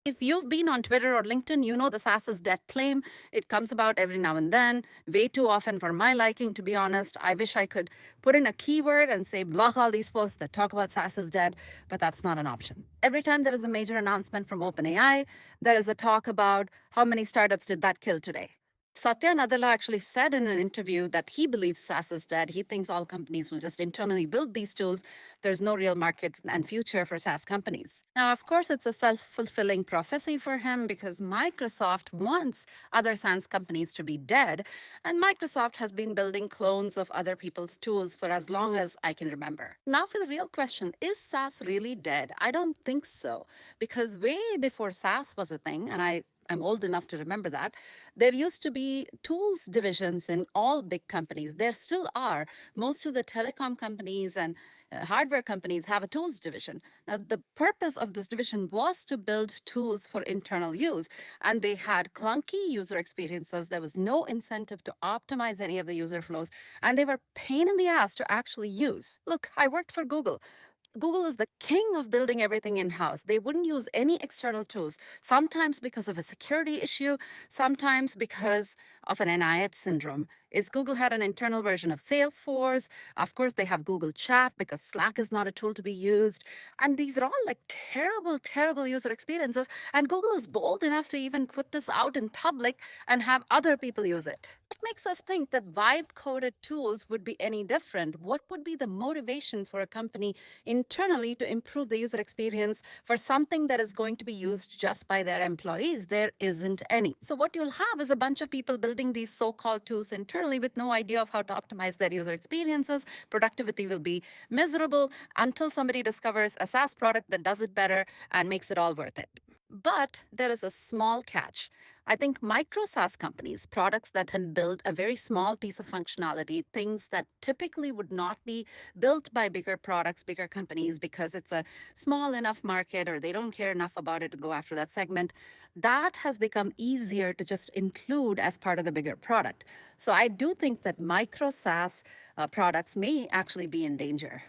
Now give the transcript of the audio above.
If you've been on Twitter or LinkedIn, you know the SaaS is dead claim. It comes about every now and then, way too often for my liking, to be honest. I wish I could put in a keyword and say, block all these posts that talk about SaaS is dead, but that's not an option. Every time there is a major announcement from OpenAI, there is a talk about how many startups did that kill today. Satya Nadella actually said in an interview that he believes SaaS is dead. He thinks all companies will just internally build these tools. There's no real market and future for SaaS companies. Now, of course, it's a self-fulfilling prophecy for him because Microsoft wants other SaaS companies to be dead. And Microsoft has been building clones of other people's tools for as long as I can remember. Now, for the real question, is SaaS really dead? I don't think so, because way before SaaS was a thing, and I'm old enough to remember that, there used to be tools divisions in all big companies. There still are. Most of the telecom companies and hardware companies have a tools division. Now, the purpose of this division was to build tools for internal use, and they had clunky user experiences. There was no incentive to optimize any of the user flows, and they were pain in the ass to actually use. Look, I worked for Google. Google is the king of building everything in-house. They wouldn't use any external tools, sometimes because of a security issue, sometimes because of an NIH syndrome. Is Google had an internal version of Salesforce. Of course, they have Google Chat because Slack is not a tool to be used. And these are all like terrible, terrible user experiences. And Google is bold enough to even put this out in public and have other people use it. What makes us think that vibe-coded tools would be any different? What would be the motivation for a company internally to improve the user experience for something that is going to be used just by their employees? There isn't any. So what you'll have is a bunch of people building these so-called tools internally with no idea of how to optimize their user experiences. Productivity will be miserable until somebody discovers a SaaS product that does it better and makes it all worth it. But there is a small catch. I think micro SaaS companies, products that can build a very small piece of functionality, things that typically would not be built by bigger products, bigger companies, because it's a small enough market or they don't care enough about it to go after that segment, that has become easier to just include as part of the bigger product. So I do think that micro SaaS products may actually be in danger.